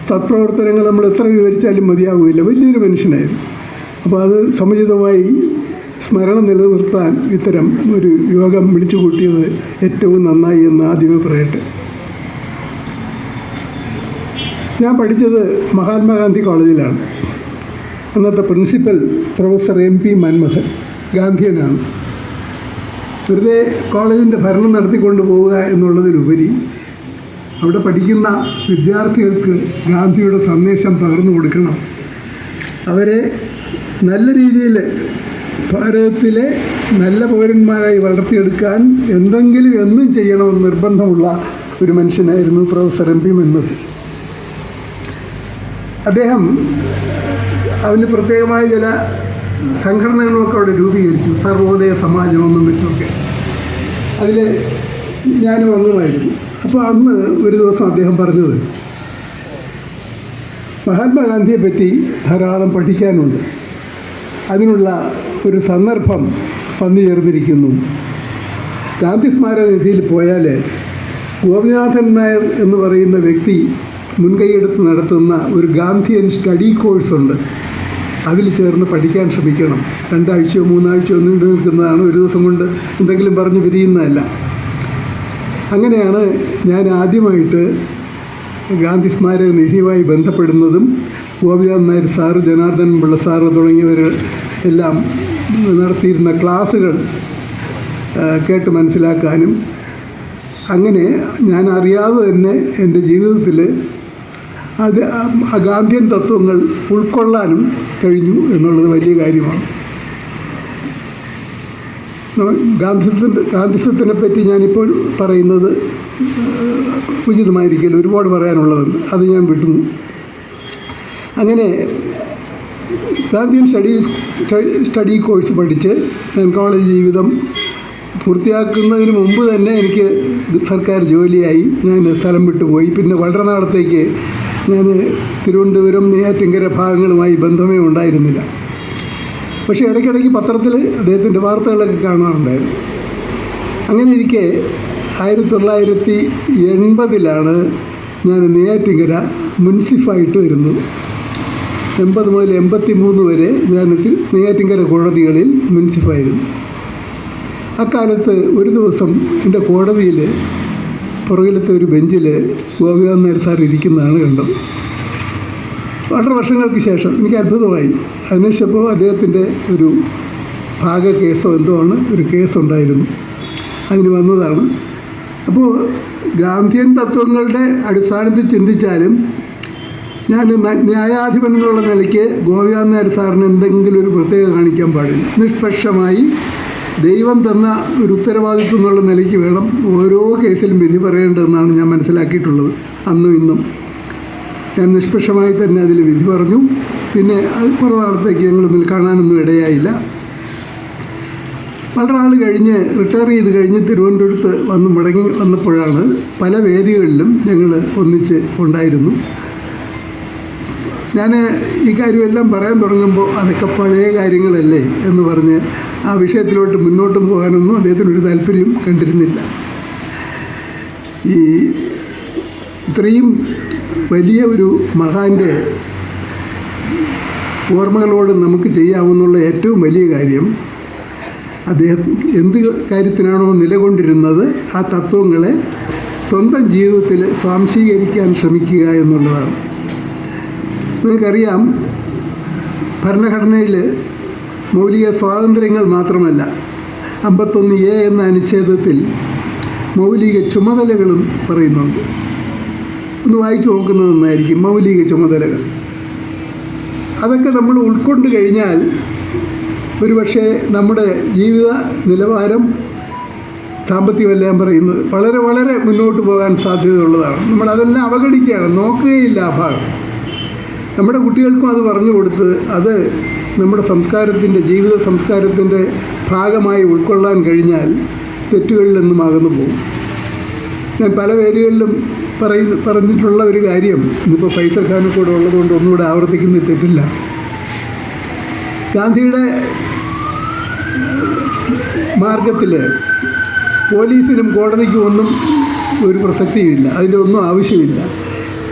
സത്പ്രവർത്തനങ്ങൾ നമ്മൾ എത്ര വിവരിച്ചാലും മതിയാവുകയില്ല. വലിയൊരു മനുഷ്യനായിരുന്നു. അപ്പോൾ അത് സമുചിതമായി സ്മരണ നിലനിർത്താൻ ഇത്തരം ഒരു യോഗം വിളിച്ചു കൂട്ടിയത് ഏറ്റവും നന്നായി എന്ന് ആദ്യമേ പറയട്ടെ. ഞാൻ പഠിച്ചത് മഹാത്മാഗാന്ധി കോളേജിലാണ്. അന്നത്തെ പ്രിൻസിപ്പൽ പ്രൊഫസർ MP മൻമോഹൻ ഗാന്ധിയനാണ്. വെറുതെ കോളേജിൻ്റെ ഭരണം നടത്തിക്കൊണ്ട് പോവുക എന്നുള്ളതിലുപരി അവിടെ പഠിക്കുന്ന വിദ്യാർത്ഥികൾക്ക് ഗാന്ധിയുടെ സന്ദേശം പകർന്നു കൊടുക്കണം. അവരെ നല്ല രീതിയിൽ ഭാരതത്തിലെ നല്ല പൗരന്മാരായി വളർത്തിയെടുക്കാൻ എന്തെങ്കിലും എന്നും ചെയ്യണമെന്ന് നിർബന്ധമുള്ള ഒരു മനുഷ്യനായിരുന്നു പ്രൊഫസർ MP മൻമോഹൻ. അദ്ദേഹം അവന് പ്രത്യേകമായ ചില സംഘടനകളൊക്കെ അവിടെ രൂപീകരിച്ചു, സർവോദയ സമാജമെന്നും മറ്റുമൊക്കെ. അതിൽ ഞാനും അംഗമായിരുന്നു. അപ്പോൾ അന്ന് ഒരു ദിവസം അദ്ദേഹം പറഞ്ഞത്, മഹാത്മാഗാന്ധിയെ പറ്റി ധാരാളം പഠിക്കാനുണ്ട്, അതിനുള്ള ഒരു സന്ദർഭം വന്നു ചേർന്നിരിക്കുന്നു. ഗാന്ധി സ്മാരക നിധിയിൽ പോയാൽ ഗോപിനാഥൻ നായർ എന്ന് പറയുന്ന വ്യക്തി മുൻകൈയെടുത്ത് നടത്തുന്ന ഒരു ഗാന്ധിയൻ സ്റ്റഡി കോഴ്സുണ്ട്, അതിൽ ചേർന്ന് പഠിക്കാൻ ശ്രമിക്കണം. 2 ആഴ്ചയോ 3 ആഴ്ചയോ നീണ്ടു നിൽക്കുന്നതാണ്, ഒരു ദിവസം കൊണ്ട് എന്തെങ്കിലും പറഞ്ഞ് പിരിയുന്നതല്ല. അങ്ങനെയാണ് ഞാൻ ആദ്യമായിട്ട് ഗാന്ധി സ്മാരക നിധിയുമായി ബന്ധപ്പെടുന്നതും ഗോപിനാഥ് നായർ സാറ്, ജനാർദ്ദൻ പിള്ള സാറ് തുടങ്ങിയവർ എല്ലാം നടത്തിയിരുന്ന ക്ലാസ്സുകൾ കേട്ട് മനസ്സിലാക്കാനും അങ്ങനെ ഞാൻ അറിയാതെ തന്നെ എൻ്റെ ജീവിതത്തിൽ അത് ഗാന്ധിയൻ തത്വങ്ങൾ ഉൾക്കൊള്ളാനും കഴിഞ്ഞു എന്നുള്ളത് വലിയ കാര്യമാണ്. ഗാന്ധിസത്തിനെ പറ്റി ഞാനിപ്പോൾ പറയുന്നത് ഉചിതമായിരിക്കില്ല, ഒരുപാട് പറയാനുള്ളതുണ്ട്, അത് ഞാൻ വിട്ടുന്നു. അങ്ങനെ ഗാന്ധിയൻ സ്റ്റഡി കോഴ്സ് പഠിച്ച് ഞാൻ കോളേജ് ജീവിതം പൂർത്തിയാക്കുന്നതിന് മുമ്പ് തന്നെ എനിക്ക് സർക്കാർ ജോലിയായി. ഞാൻ സ്ഥലം വിട്ടുപോയി. പിന്നെ വളരെ നാളത്തേക്ക് ഞാൻ തിരുവനന്തപുരം, നെയ്യാറ്റിൻകര ഭാഗങ്ങളുമായി ബന്ധമേ ഉണ്ടായിരുന്നില്ല. പക്ഷേ ഇടയ്ക്കിടയ്ക്ക് പത്രത്തിൽ അദ്ദേഹത്തിൻ്റെ വാർത്തകളൊക്കെ കാണാറുണ്ടായിരുന്നു. അങ്ങനെ ഇരിക്കെ 1980 ഞാൻ നെയ്യാറ്റിൻകര മുൻസിഫായിട്ട് വരുന്നത്. 80 മുതൽ 83 വരെ ഞാൻ നെയ്യാറ്റിൻകര കോടതികളിൽ മുൻസിഫായിരുന്നു. അക്കാലത്ത് ഒരു ദിവസം എൻ്റെ കോടതിയിൽ പുറകിലത്തെ ഒരു ബെഞ്ചിൽ ഗോപിനാഥ് നായർ സാർ ഇരിക്കുന്നതാണ് കണ്ടത്. വളരെ വർഷങ്ങൾക്ക് ശേഷം എനിക്ക് അത്ഭുതമായി. അന്വേഷിച്ചപ്പോൾ അദ്ദേഹത്തിൻ്റെ ഒരു ഭാഗ കേസോ എന്തോ ആണ്, ഒരു കേസുണ്ടായിരുന്നു, അതിന് വന്നതാണ്. അപ്പോൾ ഗാന്ധിയൻ തത്വങ്ങളുടെ അടിസ്ഥാനത്തിൽ ചിന്തിച്ചാലും ഞാൻ ന്യായാധിപൻ എന്നുള്ള നിലയ്ക്ക് ഗോപിനാഥൻ നായർ സാറിന് എന്തെങ്കിലും ഒരു പ്രത്യേകത കാണിക്കാൻ പാടില്ല. നിഷ്പക്ഷമായി ദൈവം തന്ന ഒരു ഉത്തരവാദിത്വം എന്നുള്ള നിലയ്ക്ക് വേണം ഓരോ കേസിലും വിധി പറയേണ്ടതെന്നാണ് ഞാൻ മനസ്സിലാക്കിയിട്ടുള്ളത്. അന്നും ഇന്നും ഞാൻ നിഷ്പക്ഷമായി തന്നെ അതിൽ വിധി പറഞ്ഞു. പിന്നെ അത് കുറേ നാളത്തേക്ക് ഞങ്ങളൊന്നും കാണാനൊന്നും ഇടയായില്ല. വളരെ നാൾ കഴിഞ്ഞ് റിട്ടയർ ചെയ്ത് കഴിഞ്ഞ് തിരുവനന്തപുരത്ത് മടങ്ങി വന്നപ്പോഴാണ് പല വേദികളിലും ഞങ്ങൾ ഒന്നിച്ച് ഉണ്ടായിരുന്നു. ഞാൻ ഈ കാര്യമെല്ലാം പറയാൻ തുടങ്ങുമ്പോൾ അതൊക്കെ പഴയ കാര്യങ്ങളല്ലേ എന്ന് പറഞ്ഞ് ആ വിഷയത്തിലോട്ട് മുന്നോട്ടും പോകാനൊന്നും അദ്ദേഹത്തിനൊരു താല്പര്യം കണ്ടിരുന്നില്ല. ഈ ഇത്രയും വലിയ ഒരു മഹാൻ്റെ ഓർമ്മകളോട് നമുക്ക് ചെയ്യാവുന്നുള്ള ഏറ്റവും വലിയ കാര്യം, അദ്ദേഹം എന്ത് കാര്യത്തിനാണോ നിലകൊണ്ടിരുന്നത് ആ തത്വങ്ങളെ സ്വന്തം ജീവിതത്തിൽ സ്വാംശീകരിക്കാൻ ശ്രമിക്കുക എന്നുള്ളതാണ്. നിങ്ങൾക്കറിയാം, ഭരണഘടനയിൽ മൗലിക സ്വാതന്ത്ര്യങ്ങൾ മാത്രമല്ല, 51A എന്ന അനുച്ഛേദത്തിൽ മൗലിക ചുമതലകളും പറയുന്നുണ്ട്. ഒന്ന് വായിച്ചു നോക്കുന്നത് നന്നായിരിക്കും. മൗലിക ചുമതലകൾ അതൊക്കെ നമ്മൾ ഉൾക്കൊണ്ട് കഴിഞ്ഞാൽ ഒരുപക്ഷെ നമ്മുടെ ജീവിത നിലവാരം, സാമ്പത്തികമല്ല ഞാൻ പറയുന്നത്, വളരെ വളരെ മുന്നോട്ട് പോകാൻ സാധ്യതയുള്ളതാണ്. നമ്മളതെല്ലാം അവഗണിക്കുകയാണ്, നോക്കുകയില്ല ആ ഭാഗം. നമ്മുടെ കുട്ടികൾക്കും അത് പറഞ്ഞു കൊടുത്ത് അത് നമ്മുടെ സംസ്കാരത്തിൻ്റെ, ജീവിത സംസ്കാരത്തിൻ്റെ ഭാഗമായി ഉൾക്കൊള്ളാൻ കഴിഞ്ഞാൽ തെറ്റുകളിൽ നിന്നും അകന്നു പോകും. ഞാൻ പല വേദികളിലും പറഞ്ഞിട്ടുള്ള ഒരു കാര്യം, ഇന്നിപ്പോൾ ഫൈസൽ ഖാൻ കൂടെ ഉള്ളതുകൊണ്ട് ഒന്നുകൂടെ ആവർത്തിക്കുന്നത് തെറ്റില്ല. ഗാന്ധിയുടെ മാർഗത്തിൽ പോലീസിനും കോടതിക്കും ഒന്നും ഒരു പ്രസക്തിയുമില്ല, അതിൻ്റെ ഒന്നും ആവശ്യമില്ല.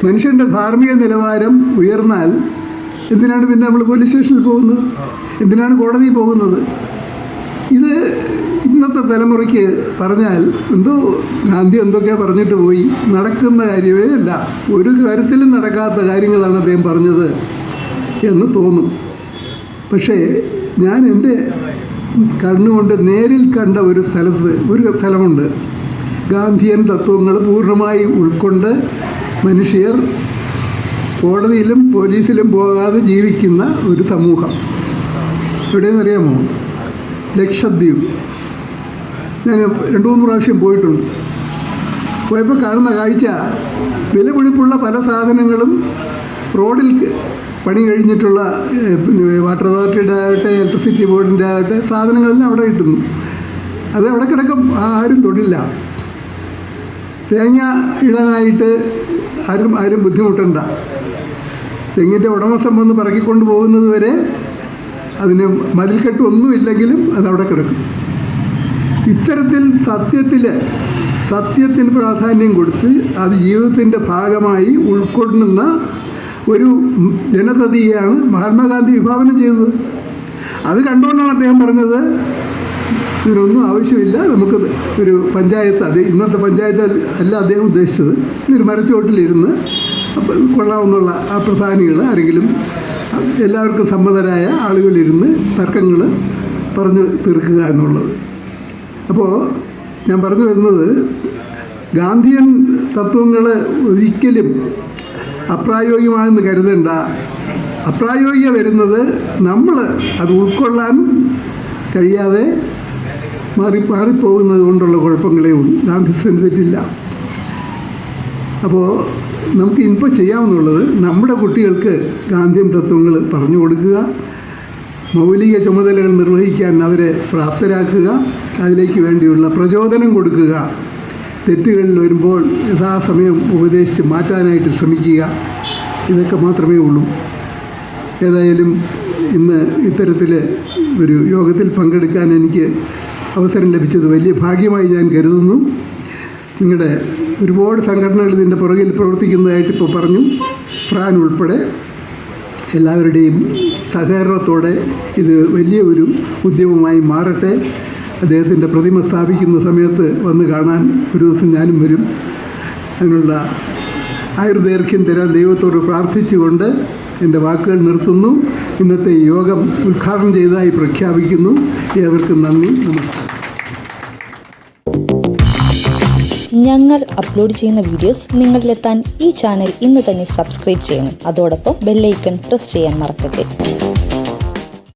മനുഷ്യൻ്റെ ധാർമ്മിക നിലവാരം ഉയർന്നാൽ എന്തിനാണ് പിന്നെ നമ്മൾ പോലീസ് സ്റ്റേഷനിൽ പോകുന്നത്? എന്തിനാണ് കോടതിയിൽ പോകുന്നത്? ഇത് ഇന്നത്തെ തലമുറയ്ക്ക് പറഞ്ഞാൽ എന്തോ ഗാന്ധി എന്തൊക്കെയോ പറഞ്ഞിട്ട് പോയി, നടക്കുന്ന കാര്യമേ അല്ല, ഒരു കാര്യത്തിലും നടക്കാത്ത കാര്യങ്ങളാണ് അദ്ദേഹം പറഞ്ഞത് എന്ന് തോന്നും. പക്ഷേ ഞാൻ എൻ്റെ കണ്ണുകൊണ്ട് നേരിൽ കണ്ട ഒരു സ്ഥലമുണ്ട്. ഗാന്ധിയൻ തത്വങ്ങൾ പൂർണ്ണമായി ഉൾക്കൊണ്ട് മനുഷ്യർ കോടതിയിലും പോലീസിലും പോകാതെ ജീവിക്കുന്ന ഒരു സമൂഹം. എവിടെയെന്നറിയാമോ? ലക്ഷദ്വീപ്. ഞാൻ 2-3 പ്രാവശ്യം പോയിട്ടുണ്ട്. പോയപ്പോൾ കാണുന്ന കാഴ്ച, വിലപിടിപ്പുള്ള പല സാധനങ്ങളും റോഡിൽ പണി കഴിഞ്ഞിട്ടുള്ള വാട്ടർ അതോറിറ്റിയുടെ ആകട്ടെ ഇലക്ട്രിസിറ്റി ബോർഡിൻ്റെ ആകട്ടെ സാധനങ്ങളെല്ലാം അവിടെ കിട്ടുന്നു. അത് അവിടെ കിടക്കും, ആരും തൊടില്ല. തേങ്ങ ഇടാനായിട്ട് ആരും ബുദ്ധിമുട്ടണ്ട. തെങ്ങിൻ്റെ ഉടമസ്ഥൻ വന്ന് പറക്കിക്കൊണ്ട് പോകുന്നത് വരെ അതിന് മതിൽക്കെട്ട് ഒന്നുമില്ലെങ്കിലും അതവിടെ കിടക്കും. ഇത്തരത്തിൽ സത്യത്തിന് പ്രാധാന്യം കൊടുത്ത് അത് ജീവിതത്തിൻ്റെ ഭാഗമായി ഉൾക്കൊള്ളുന്ന ഒരു ജനതയെയാണ് മഹാത്മാഗാന്ധി വിഭാവനം ചെയ്തത്. അത് കണ്ടുകൊണ്ടാണ് അദ്ദേഹം പറഞ്ഞത്, ഇതിനൊന്നും ആവശ്യമില്ല, നമുക്ക് ഒരു പഞ്ചായത്ത്, അത് ഇന്നത്തെ പഞ്ചായത്ത് അല്ല അദ്ദേഹം ഉദ്ദേശിച്ചത്, ഒരു മരച്ചുവട്ടിലിരുന്ന് കൊള്ളാവുന്നുള്ള ആ പ്രധാനികൾ ആരെങ്കിലും, എല്ലാവർക്കും സമ്മതരായ ആളുകളിരുന്ന് തർക്കങ്ങൾ പറഞ്ഞു തീർക്കുക എന്നുള്ളത്. അപ്പോൾ ഞാൻ പറഞ്ഞു വരുന്നത്, ഗാന്ധിയൻ തത്വങ്ങൾ ഒരിക്കലും അപ്രായോഗികമാണെന്ന് കരുതണ്ട. അപ്രായോഗിക വരുന്നത് നമ്മൾ അത് ഉൾക്കൊള്ളാൻ കഴിയാതെ മാറിപ്പോകുന്നത് കൊണ്ടുള്ള കുഴപ്പങ്ങളേ ഉള്ളൂ. ഗാന്ധിസത്തിന് തെറ്റില്ല. അപ്പോൾ നമുക്ക് ഇപ്പോൾ ചെയ്യാവുന്നുള്ളത് നമ്മുടെ കുട്ടികൾക്ക് ഗാന്ധിയൻ തത്വങ്ങൾ പറഞ്ഞു കൊടുക്കുക, മൗലിക ചുമതലകൾ നിർവഹിക്കാൻ അവരെ പ്രാപ്തരാക്കുക, അതിലേക്ക് വേണ്ടിയുള്ള പ്രചോദനം കൊടുക്കുക, തെറ്റുകളിൽ വരുമ്പോൾ യഥാസമയം ഉപദേശിച്ച് മാറ്റാനായിട്ട് ശ്രമിക്കുക. ഇതൊക്കെ മാത്രമേ ഉള്ളൂ. ഏതായാലും ഇന്ന് ഇത്തരത്തിൽ ഒരു യോഗത്തിൽ പങ്കെടുക്കാൻ എനിക്ക് അവസരം ലഭിച്ചത് വലിയ ഭാഗ്യമായി ഞാൻ കരുതുന്നു. നിങ്ങളുടെ ഒരുപാട് സംഘടനകൾ ഇതിൻ്റെ പുറകിൽ പ്രവർത്തിക്കുന്നതായിട്ട് ഇപ്പോൾ പറഞ്ഞു. ഫ്രാൻ ഉൾപ്പെടെ എല്ലാവരുടെയും സഹകരണത്തോടെ ഇത് വലിയ ഒരു ഉദ്യമമായി മാറട്ടെ. അദ്ദേഹത്തിൻ്റെ പ്രതിമ സ്ഥാപിക്കുന്ന സമയത്ത് വന്ന് കാണാൻ ഒരു ദിവസം ഞാനും വരും. അതിനുള്ള ആയുർദൈർഘ്യം തരാൻ ദൈവത്തോട് പ്രാർത്ഥിച്ചുകൊണ്ട് എൻ്റെ വാക്കുകൾ നിർത്തുന്നു. ഇന്നത്തെ യോഗം ഉദ്ഘാടനം ചെയ്തതായി പ്രഖ്യാപിക്കുന്നു. ഏവർക്കും നന്ദി, നമസ്കാരം. ഞങ്ങൾ അപ്ലോഡ് ചെയ്യുന്ന വീഡിയോസ് നിങ്ങളിലെത്താൻ ഈ ചാനൽ ഇന്ന് തന്നെ സബ്സ്ക്രൈബ് ചെയ്യണം. അതോടൊപ്പം ബെല്ലൈക്കൺ പ്രസ് ചെയ്യാൻ മറക്കരുത്.